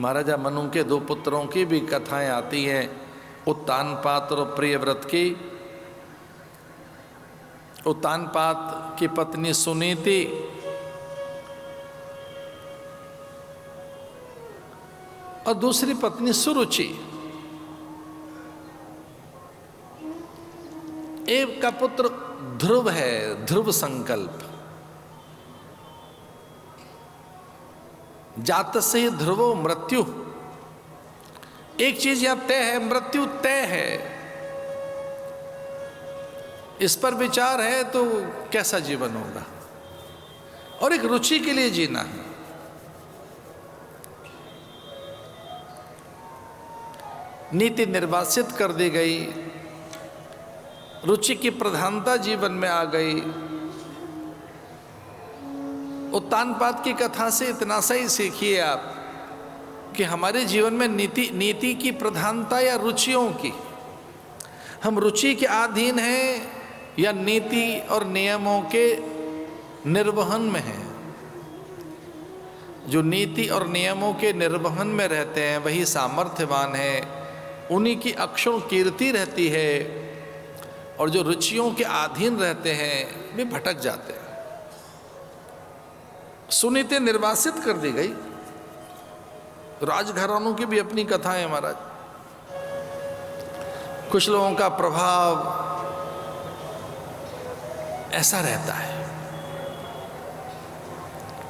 महाराजा मनु के दो पुत्रों की भी कथाएं आती हैं, उत्तानपाद और प्रियव्रत की। उत्तानपाद की पत्नी सुनीति और दूसरी पत्नी सुरुचि। एक का पुत्र ध्रुव है, ध्रुव संकल्प। जातस्य ध्रुवो मृत्यु। एक चीज यहां तय है, मृत्यु तय है। इस पर विचार है तो कैसा जीवन होगा, और एक रुचि के लिए जीना है। नीति निर्वासित कर दी गई, रुचि की प्रधानता जीवन में आ गई। उत्तानपाद की कथा से इतना सा ही सीखिए आप कि हमारे जीवन में नीति की प्रधानता या रुचियों की, हम रुचि के अधीन हैं या नीति और नियमों के निर्वहन में हैं। जो नीति और नियमों के निर्वहन में रहते हैं वही सामर्थ्यवान है, उन्हीं की अक्षुण कीर्ति रहती है, और जो रुचियों के अधीन रहते हैं वे भटक जाते हैं। सुनीति निर्वासित कर दी गई। राजघरानों की भी अपनी कथाएं महाराज। कुछ लोगों का प्रभाव ऐसा रहता है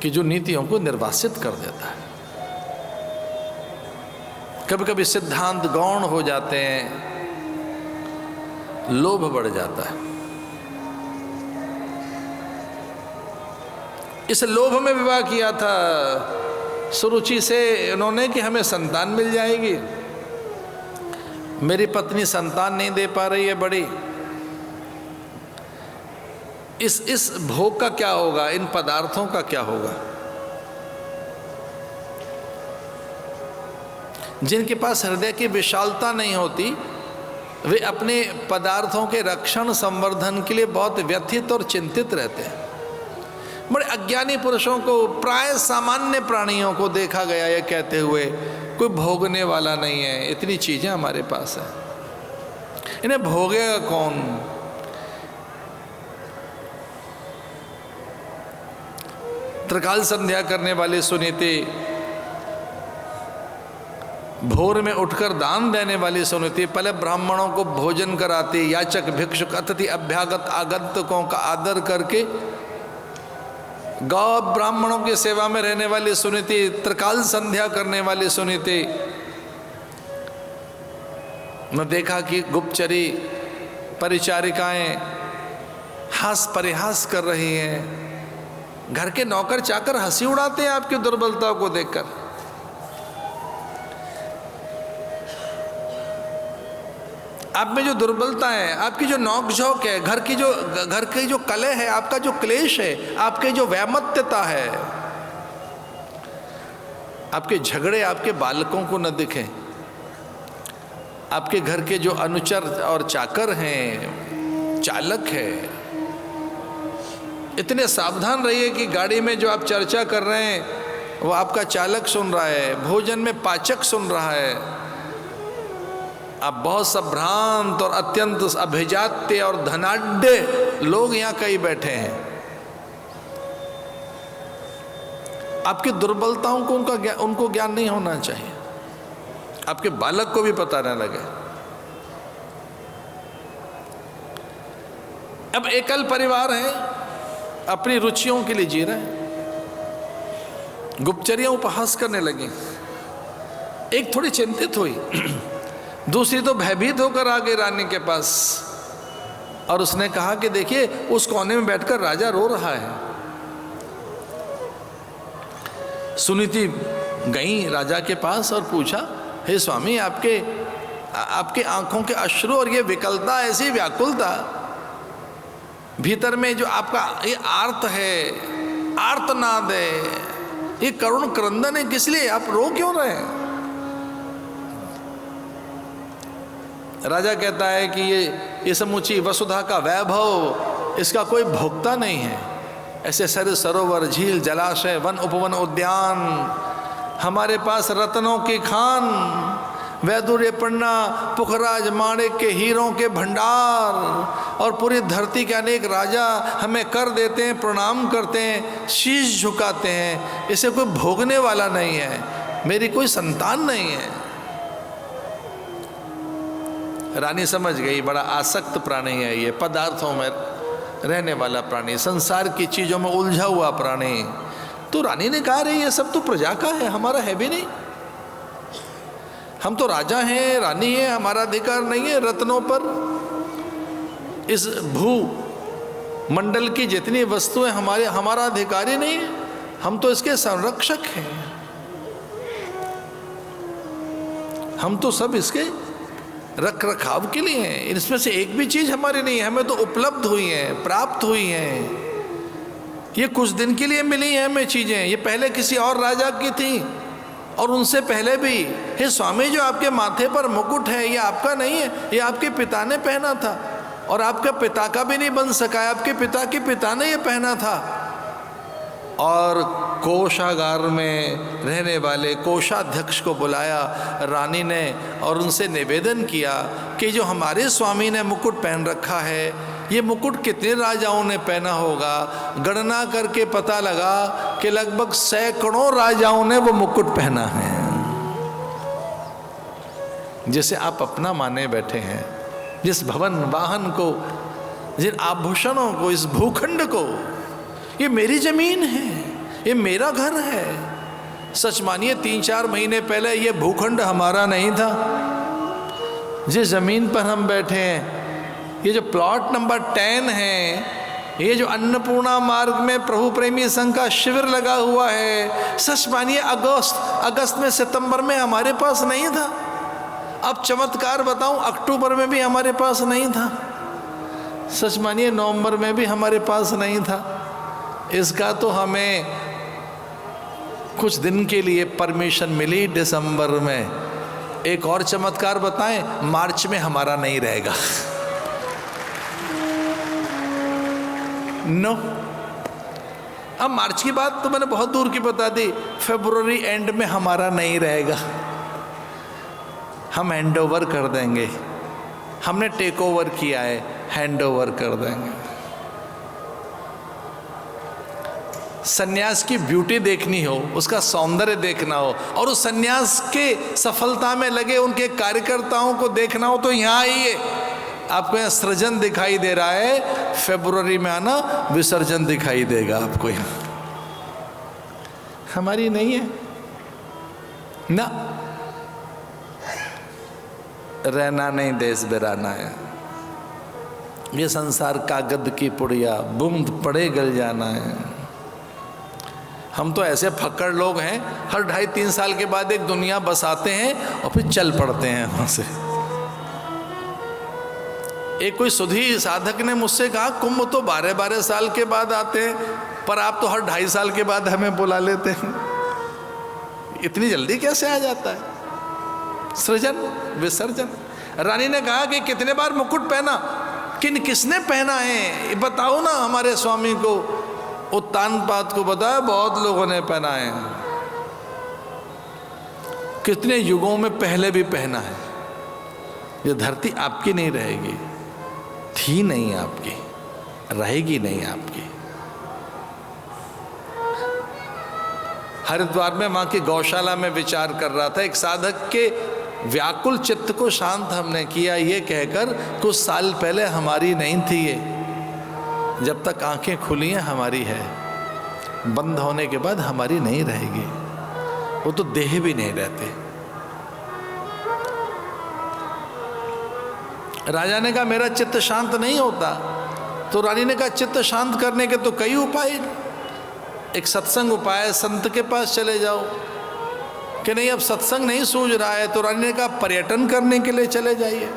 कि जो नीतियों को निर्वासित कर देता है। कभी कभी सिद्धांत गौण हो जाते हैं, लोभ बढ़ जाता है। इस लोभ में विवाह किया था सुरुचि से इन्होंने कि हमें संतान मिल जाएगी। मेरी पत्नी संतान नहीं दे पा रही है बड़ी, इस भोग का क्या होगा, इन पदार्थों का क्या होगा। जिनके पास हृदय की विशालता नहीं होती वे अपने पदार्थों के रक्षण संवर्धन के लिए बहुत व्यथित और चिंतित रहते हैं। बड़े अज्ञानी पुरुषों को, प्राय सामान्य प्राणियों को देखा गया ये कहते हुए, कोई भोगने वाला नहीं है, इतनी चीजें हमारे पास हैं, इन्हें भोगेगा कौन। त्रिकाल संध्या करने वाली सुनीति, भोर में उठकर दान देने वाली सुनीति, पहले ब्राह्मणों को भोजन कराती, याचक भिक्षुक अतिथि अभ्यागत आगंतुकों का आदर करके गौ ब्राह्मणों की सेवा में रहने वाली सुनीति, त्रिकाल संध्या करने वाली सुनीति। मैं देखा कि गुप्तचरी परिचारिकाएं हास परिहास कर रही हैं, घर के नौकर चाकर हंसी उड़ाते हैं आपकी दुर्बलता को देखकर। आप में जो दुर्बलता है, आपकी जो नोकझोंक है, घर की जो कलह है, आपका जो क्लेश है, आपके जो वैमत्यता है, आपके झगड़े आपके बालकों को न दिखें। आपके घर के जो अनुचर और चाकर हैं, चालक है, इतने सावधान रहिए कि गाड़ी में जो आप चर्चा कर रहे हैं वो आपका चालक सुन रहा है, भोजन में पाचक सुन रहा है। आप बहुत संभ्रांत और अत्यंत अभिजात्य और धनाढ्य लोग यहाँ कई बैठे हैं। आपकी दुर्बलताओं को उनको ज्ञान नहीं होना चाहिए, आपके बालक को भी पता न लगे। अब एकल परिवार है, अपनी रुचियों के लिए जी रहे हैं, गुप्तचरियां उपहास करने लगी। एक थोड़ी चिंतित हुई, दूसरी तो भयभीत होकर आ गई रानी के पास, और उसने कहा कि देखिए उस कोने में बैठकर राजा रो रहा है। सुनीति गई राजा के पास और पूछा, हे स्वामी, आपके आंखों के अश्रु और ये विकलता, ऐसी व्याकुलता भीतर में जो आपका ये आर्त है, आर्तनाद है, ये करुण क्रंदन है, किस लिए आप रो क्यों रहे हैं? राजा कहता है कि ये समूची वसुधा का वैभव, इसका कोई भोक्ता नहीं है। ऐसे सर सरोवर, झील, जलाशय, वन उपवन, उद्यान, हमारे पास रत्नों की खान, वैदुर्य पन्ना, पुखराज माणिक के हीरों के भंडार, और पूरी धरती के अनेक राजा हमें कर देते हैं, प्रणाम करते हैं, शीश झुकाते हैं। इसे कोई भोगने वाला नहीं है, मेरी कोई संतान नहीं है। रानी समझ गई बड़ा आसक्त प्राणी है ये, पदार्थों में रहने वाला प्राणी, संसार की चीज़ों में उलझा हुआ प्राणी। तो रानी ने कहा, रही ये सब तो प्रजा का है, हमारा है भी नहीं। हम तो राजा हैं, रानी है, हमारा अधिकार नहीं है रत्नों पर। इस भू मंडल की जितनी वस्तुएं हमारा अधिकार ही नहीं है, हम तो इसके संरक्षक हैं, हम तो सब इसके रख रखाव के लिए हैं। इसमें से एक भी चीज हमारी नहीं है, हमें तो उपलब्ध हुई है, प्राप्त हुई है। ये कुछ दिन के लिए मिली हैं हमें चीजें, ये पहले किसी और राजा की थी और उनसे पहले भी। हे स्वामी, जो आपके माथे पर मुकुट है ये आपका नहीं है, ये आपके पिता ने पहना था, और आपका पिता का भी नहीं बन सका है, आपके पिता के पिता ने ये पहना था। और कोषागार में रहने वाले कोषाध्यक्ष को बुलाया रानी ने और उनसे निवेदन किया कि जो हमारे स्वामी ने मुकुट पहन रखा है, ये मुकुट कितने राजाओं ने पहना होगा। गणना करके पता लगा कि लगभग सैकड़ों राजाओं ने वो मुकुट पहना है। जिसे आप अपना माने बैठे हैं, जिस भवन वाहन को, जिन आभूषणों को, इस भूखंड को, ये मेरी जमीन है, ये मेरा घर है। सच मानिए 3-4 महीने पहले ये भूखंड हमारा नहीं था। जिस जमीन पर हम बैठे हैं, ये जो प्लॉट नंबर 10 है, ये जो अन्नपूर्णा मार्ग में प्रभु प्रेमी संघ का शिविर लगा हुआ है, सच मानिए अगस्त में, सितंबर में हमारे पास नहीं था। अब चमत्कार बताऊं, अक्टूबर में भी हमारे पास नहीं था। सच मानिए नवंबर में भी हमारे पास नहीं था। इसका तो हमें कुछ दिन के लिए परमिशन मिली दिसंबर में। एक और चमत्कार बताएं, मार्च में हमारा नहीं रहेगा। नो, अब मार्च की बात तो मैंने बहुत दूर की बता दी। फरवरी एंड में हमारा नहीं रहेगा, हम हैंड ओवर कर देंगे। हमने टेक ओवर किया है, हैंड ओवर कर देंगे। सन्यास की ब्यूटी देखनी हो, उसका सौंदर्य देखना हो, और उस सन्यास के सफलता में लगे उनके कार्यकर्ताओं को देखना हो, तो यहाँ आइए। आपको यहाँ सृजन दिखाई दे रहा है, फरवरी में आना, विसर्जन दिखाई देगा आपको यहाँ। हमारी नहीं है ना, रहना नहीं देश बिराना है। ये संसार कागद की पुड़िया, बूंद पड़े गल जाना है। हम तो ऐसे फक्कड़ लोग हैं, हर 2.5-3 साल के बाद एक दुनिया बसाते हैं और फिर चल पड़ते हैं वहाँ से। एक कोई सुधी साधक ने मुझसे कहा, कुंभ तो 12-12 साल के बाद आते हैं, पर आप तो हर 2.5 साल के बाद हमें बुला लेते हैं, इतनी जल्दी कैसे आ जाता है? सृजन विसर्जन। रानी ने कहा कि कितने बार मुकुट पहना, किसने पहना है बताओ ना हमारे स्वामी को। उत्तानपाद को बताया, बहुत लोगों ने पहना है, कितने युगों में पहले भी पहना है। ये धरती आपकी नहीं रहेगी, थी नहीं आपकी, रहेगी नहीं आपकी। हरिद्वार में मां की गौशाला में विचार कर रहा था, एक साधक के व्याकुल चित्त को शांत हमने किया ये कहकर, कुछ साल पहले हमारी नहीं थी ये, जब तक आंखें खुली हैं हमारी है, बंद होने के बाद हमारी नहीं रहेगी। वो तो देह भी नहीं रहते। राजा ने कहा मेरा चित्त शांत नहीं होता, तो रानी ने कहा चित्त शांत करने के तो कई उपाय, एक सत्संग उपाय, संत के पास चले जाओ। कि नहीं अब सत्संग नहीं सूझ रहा है, तो रानी ने कहा पर्यटन करने के लिए चले जाइए।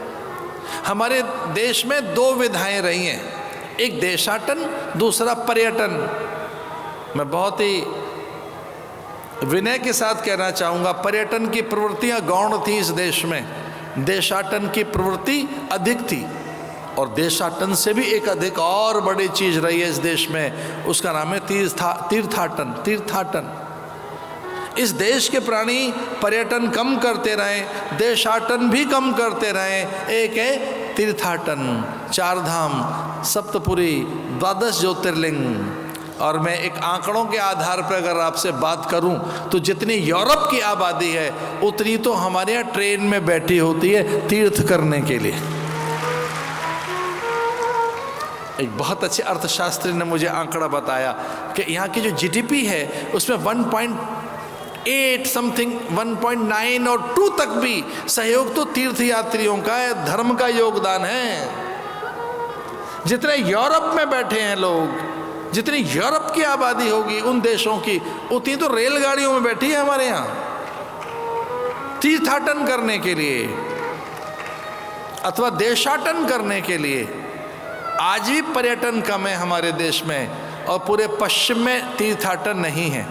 हमारे देश में 2 विधाएं रही हैं, एक देशाटन, दूसरा पर्यटन। मैं बहुत ही विनय के साथ कहना चाहूँगा, पर्यटन की प्रवृत्तियाँ गौण थी इस देश में, देशाटन की प्रवृत्ति अधिक थी। और देशाटन से भी एक अधिक और बड़ी चीज़ रही है इस देश में, उसका नाम है तीर्थाटन। इस देश के प्राणी पर्यटन कम करते रहें, देशाटन भी कम करते रहें। एक है तीर्थाटन, 4 धाम, सप्तपुरी, 12 ज्योतिर्लिंग। और मैं एक आंकड़ों के आधार पर अगर आपसे बात करूं तो जितनी यूरोप की आबादी है उतनी तो हमारे यहाँ ट्रेन में बैठी होती है तीर्थ करने के लिए। एक बहुत अच्छे अर्थशास्त्री ने मुझे आंकड़ा बताया कि यहाँ की जो जीडीपी है उसमें 1.8 समथिंग, 1.9 और 2 तक भी सहयोग तो तीर्थ यात्रियों का है, धर्म का योगदान है। जितने यूरोप में बैठे हैं लोग, जितनी यूरोप की आबादी होगी उन देशों की, उतनी तो रेलगाड़ियों में बैठी है हमारे यहाँ तीर्थाटन करने के लिए अथवा देशाटन करने के लिए। आज भी पर्यटन कम है हमारे देश में, और पूरे पश्चिम में तीर्थाटन नहीं है,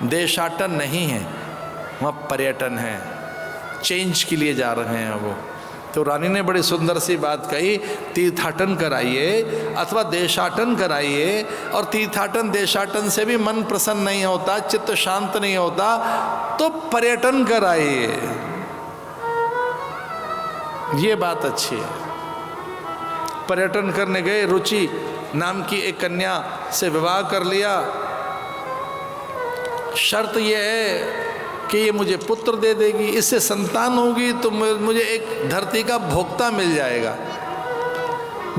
देशाटन नहीं है, वहाँ पर्यटन है, चेंज के लिए जा रहे हैं वो। तो रानी ने बड़ी सुंदर सी बात कही, तीर्थाटन कराइए अथवा देशाटन कराइए। और तीर्थाटन देशाटन से भी मन प्रसन्न नहीं होता, चित्त शांत नहीं होता, तो पर्यटन कराइए, ये बात अच्छी है। पर्यटन करने गए, रुचि नाम की एक कन्या से विवाह कर लिया। शर्त यह है कि ये मुझे पुत्र दे देगी, इससे संतान होगी तो मुझे एक धरती का भोक्ता मिल जाएगा।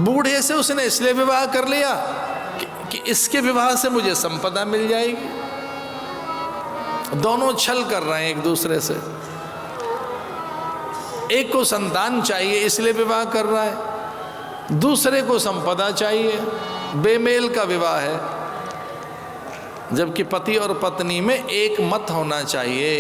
बूढ़े से उसने इसलिए विवाह कर लिया कि इसके विवाह से मुझे संपदा मिल जाएगी। दोनों छल कर रहे हैं एक दूसरे से। एक को संतान चाहिए इसलिए विवाह कर रहा है, दूसरे को संपदा चाहिए। बेमेल का विवाह है, जबकि पति और पत्नी में एक मत होना चाहिए।